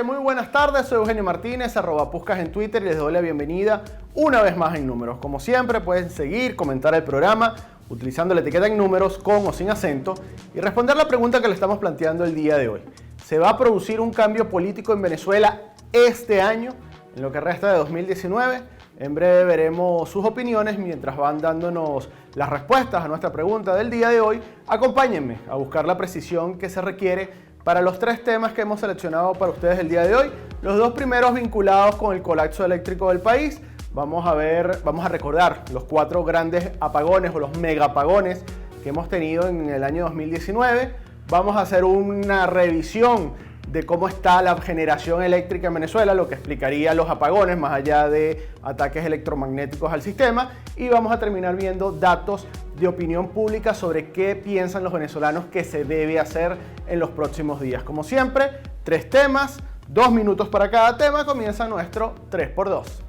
Muy buenas tardes, soy Eugenio Martínez, @Puskas en Twitter, y les doy la bienvenida una vez más en Números. Como siempre, pueden seguir, comentar el programa utilizando la etiqueta en Números con o sin acento y responder la pregunta que le estamos planteando el día de hoy. ¿Se va a producir un cambio político en Venezuela este año, en lo que resta de 2019? En breve veremos sus opiniones mientras van dándonos las respuestas a nuestra pregunta del día de hoy. Acompáñenme a buscar la precisión que se requiere para los tres temas que hemos seleccionado para ustedes el día de hoy. Los dos primeros vinculados con el colapso eléctrico del país. Vamos a recordar los 4 grandes apagones o los megapagones que hemos tenido en el año 2019. Vamos a hacer una revisión de cómo está la generación eléctrica en Venezuela, lo que explicaría los apagones más allá de ataques electromagnéticos al sistema, y vamos a terminar viendo datos de opinión pública sobre qué piensan los venezolanos que se debe hacer en los próximos días. Como siempre, 3 temas, 2 minutos para cada tema. Comienza nuestro 3x2.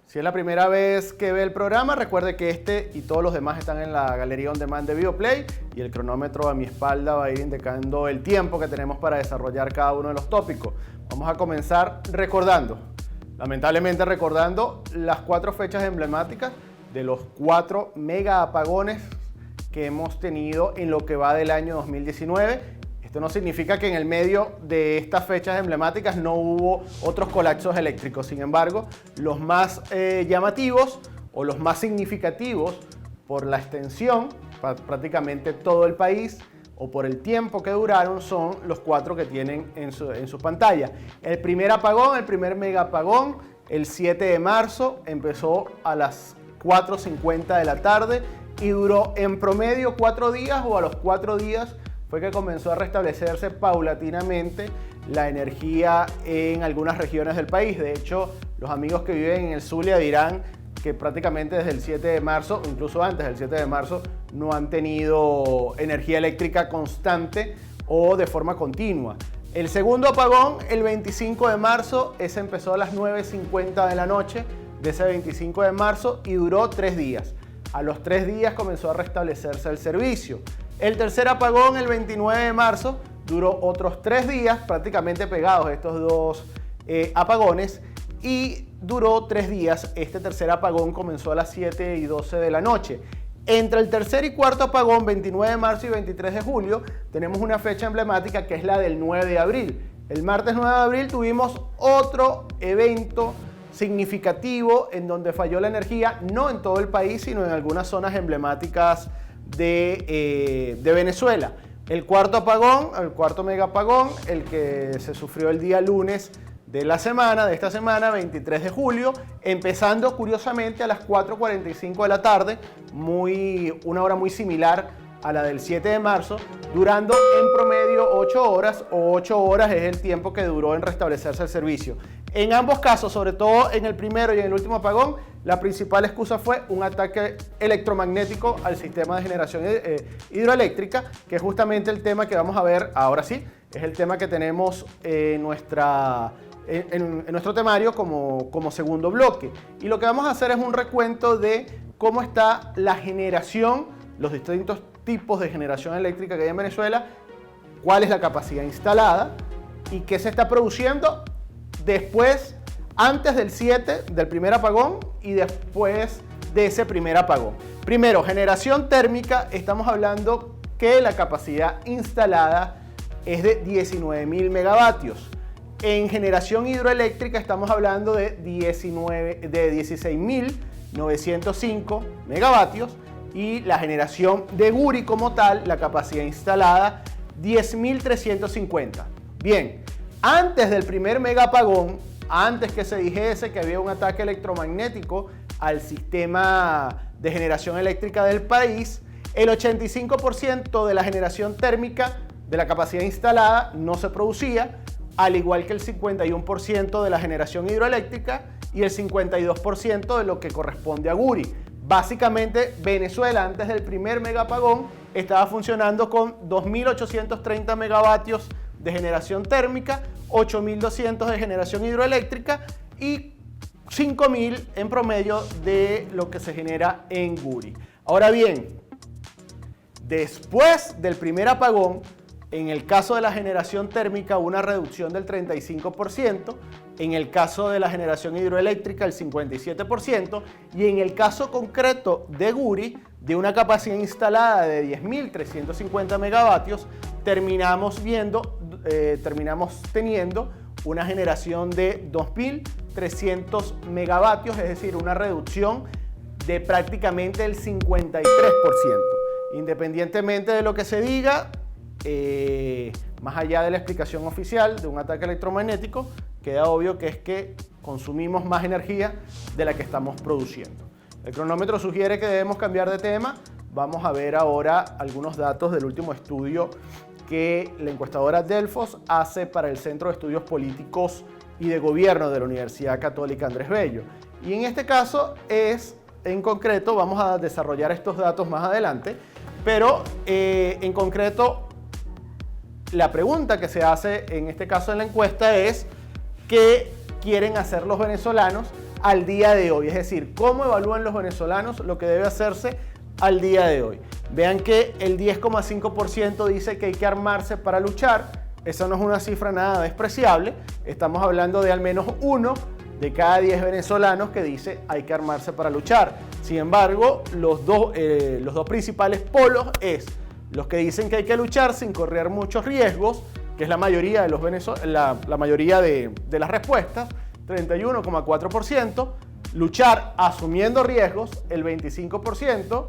Si es la primera vez que ve el programa, recuerde que este y todos los demás están en la galería on demand de Videoplay, y el cronómetro a mi espalda va a ir indicando el tiempo que tenemos para desarrollar cada uno de los tópicos. Vamos a comenzar lamentablemente recordando las 4 fechas emblemáticas de los 4 mega apagones que hemos tenido en lo que va del año 2019. Esto no significa que en el medio de estas fechas emblemáticas no hubo otros colapsos eléctricos. Sin embargo, los más llamativos o los más significativos por la extensión, prácticamente todo el país, o por el tiempo que duraron, son los 4 que tienen en su pantalla. El primer apagón, el primer mega apagón, el 7 de marzo, empezó a las 4:50 de la tarde y duró en promedio 4 días, o a los 4 días fue que comenzó a restablecerse paulatinamente la energía en algunas regiones del país. De hecho, los amigos que viven en el Zulia dirán que prácticamente desde el 7 de marzo, incluso antes del 7 de marzo, no han tenido energía eléctrica constante o de forma continua. El segundo apagón, el 25 de marzo, ese empezó a las 9:50 de la noche de ese 25 de marzo y duró 3 días. A los 3 días comenzó a restablecerse el servicio. El tercer apagón, el 29 de marzo, duró otros 3 días, prácticamente pegados estos 2 apagones, y duró 3 días. Este tercer apagón comenzó a las 7:12 de la noche. Entre el tercer y cuarto apagón, 29 de marzo y 23 de julio, tenemos una fecha emblemática que es la del 9 de abril. El martes 9 de abril tuvimos otro evento significativo en donde falló la energía, no en todo el país, sino en algunas zonas emblemáticas de Venezuela. El cuarto apagón, el cuarto mega apagón, el que se sufrió el día lunes de esta semana, 23 de julio, empezando curiosamente a las 4:45 de la tarde, una hora muy similar a la del 7 de marzo, durando en promedio 8 horas, o 8 horas es el tiempo que duró en restablecerse el servicio. En ambos casos, sobre todo en el primero y en el último apagón, la principal excusa fue un ataque electromagnético al sistema de generación hidroeléctrica, que es justamente el tema que vamos a ver ahora sí. Es el tema que tenemos en nuestro temario como segundo bloque. Y lo que vamos a hacer es un recuento de cómo está la generación, los distintos tipos de generación eléctrica que hay en Venezuela, cuál es la capacidad instalada y qué se está produciendo antes del 7, del primer apagón, y después de ese primer apagón. Primero, generación térmica, estamos hablando que la capacidad instalada es de 19.000 megavatios. En generación hidroeléctrica estamos hablando de 16.905 megavatios, y la generación de Guri como tal, la capacidad instalada, 10.350. Bien, antes del primer mega apagón, antes que se dijese que había un ataque electromagnético al sistema de generación eléctrica del país, el 85% de la generación térmica de la capacidad instalada no se producía, al igual que el 51% de la generación hidroeléctrica y el 52% de lo que corresponde a Guri. Básicamente, Venezuela antes del primer megapagón estaba funcionando con 2.830 megavatios de generación térmica, 8.200 de generación hidroeléctrica y 5.000 en promedio de lo que se genera en Guri. Ahora bien, después del primer apagón, en el caso de la generación térmica, una reducción del 35%, en el caso de la generación hidroeléctrica, el 57%, y en el caso concreto de Guri, de una capacidad instalada de 10.350 megavatios, terminamos teniendo una generación de 2.300 megavatios, es decir, una reducción de prácticamente el 53%. Independientemente de lo que se diga, más allá de la explicación oficial de un ataque electromagnético, queda obvio que es que consumimos más energía de la que estamos produciendo. El cronómetro sugiere que debemos cambiar de tema. Vamos a ver ahora algunos datos del último estudio que la encuestadora Delfos hace para el Centro de Estudios Políticos y de Gobierno de la Universidad Católica Andrés Bello. Y en este caso en concreto, vamos a desarrollar estos datos más adelante, pero en concreto, la pregunta que se hace en este caso en la encuesta es ¿qué quieren hacer los venezolanos al día de hoy? Es decir, ¿cómo evalúan los venezolanos lo que debe hacerse al día de hoy? Vean que el 10,5% dice que hay que armarse para luchar. Esa no es una cifra nada despreciable. Estamos hablando de al menos 1 de cada 10 venezolanos que dice hay que armarse para luchar. Sin embargo, los dos principales polos es los que dicen que hay que luchar sin correr muchos riesgos, que es la mayoría de la mayoría de las respuestas, 31,4%, luchar asumiendo riesgos, el 25%,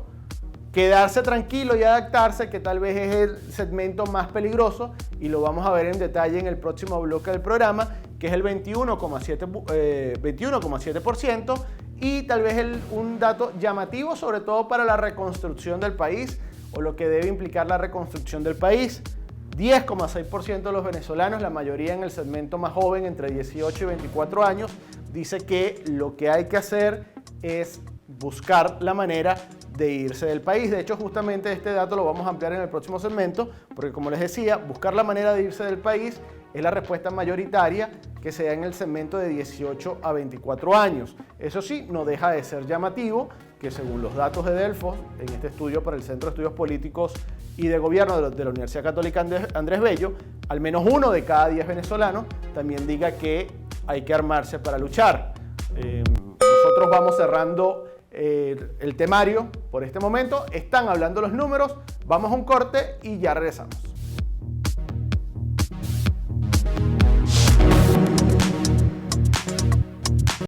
quedarse tranquilo y adaptarse, que tal vez es el segmento más peligroso, y lo vamos a ver en detalle en el próximo bloque del programa, que es el 21,7%, y tal vez un dato llamativo, sobre todo para la reconstrucción del país, o lo que debe implicar la reconstrucción del país. 10,6% de los venezolanos, la mayoría en el segmento más joven, entre 18 y 24 años, dice que lo que hay que hacer es buscar la manera de irse del país. De hecho, justamente este dato lo vamos a ampliar en el próximo segmento, porque como les decía, buscar la manera de irse del país es la respuesta mayoritaria que se da en el segmento de 18 a 24 años. Eso sí, no deja de ser llamativo que según los datos de Delfos, en este estudio para el Centro de Estudios Políticos y de Gobierno de la Universidad Católica Andrés Bello, al menos 1 de cada 10 venezolanos también diga que hay que armarse para luchar. Nosotros vamos cerrando el temario por este momento. Están hablando los números, vamos a un corte y ya regresamos.